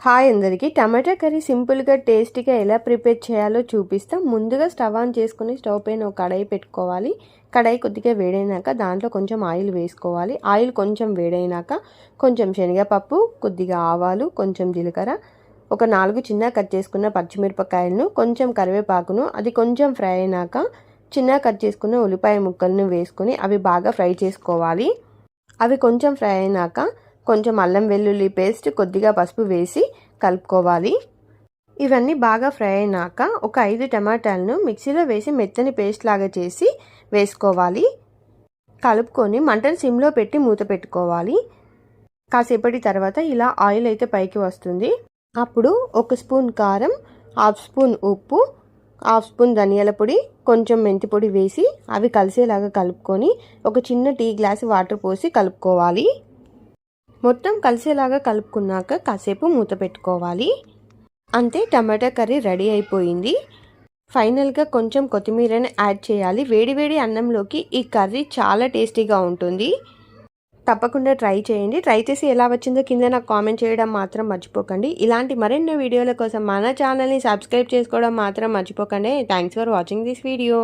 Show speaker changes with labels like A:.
A: Hi అందరికీ టమాటా curry సింపుల్గా టేస్టీగా ఎలా ప్రిపేర్ చేయాలో చూపిస్తాం. ముందుగా స్టవ్ ఆన్ చేసుకుని స్టవ్ పైన ఒక కడాయి పెట్టుకోవాలి. కడాయి కొద్దిగా వేడైనాక దాంట్లో కొంచెం ఆయిల్ వేసుకోవాలి. ఆయిల్ కొంచెం వేడైనాక కొంచెం శనగపప్పు, కొద్దిగా ఆవాలు, కొంచెం జీలకర్ర, ఒక 4 చిన్న కట్ చేసుకున్న పచ్చిమిరపకాయలను, కొంచెం కరివేపాకును, అది కొంచెం ఫ్రై అయినాక చిన్న కట్ చేసుకున్న ఉల్లిపాయ ముక్కలను వేసుకొని అవి బాగా ఫ్రై చేసుకోవాలి. అవి కొంచెం ఫ్రై అయినాక కొంచెం అల్లం వెల్లుల్లి పేస్ట్, కొద్దిగా పసుపు వేసి కలుపుకోవాలి. ఇవన్నీ బాగా ఫ్రై అయినాక ఒక 5 టమాటాలను మిక్సీలో వేసి మెత్తని పేస్ట్ లాగా చేసి వేసుకోవాలి. కలుపుకొని మంటను సిమ్లో పెట్టి మూత పెట్టుకోవాలి. కాసేపటి తర్వాత ఇలా ఆయిల్ అయితే పైకి వస్తుంది. అప్పుడు 1 స్పూన్ కారం, 1/2 స్పూన్ ఉప్పు, 1/2 స్పూన్ ధనియాల పొడి, కొంచెం మెంతి పొడి వేసి అవి కలిసేలాగా కలుపుకొని ఒక చిన్న టీ గ్లాస్ వాటర్ పోసి కలుపుకోవాలి. మొత్తం కలిసేలాగా కలుపుకున్నాక కాసేపు మూత పెట్టుకోవాలి. అంతే, టమాటా కర్రీ రెడీ అయిపోయింది. ఫైనల్గా కొంచెం కొత్తిమీరని యాడ్ చేయాలి. వేడివేడి అన్నంలోకి ఈ కర్రీ చాలా టేస్టీగా ఉంటుంది. తప్పకుండా ట్రై చేయండి. ట్రై చేసి ఎలా వచ్చిందో కింద నాకు కామెంట్ చేయడం మాత్రం మర్చిపోకండి. ఇలాంటి మరిన్ని వీడియోల కోసం మన ఛానల్ని సబ్స్క్రైబ్ చేసుకోవడం మాత్రం మర్చిపోకండి. Thanks for watching this video.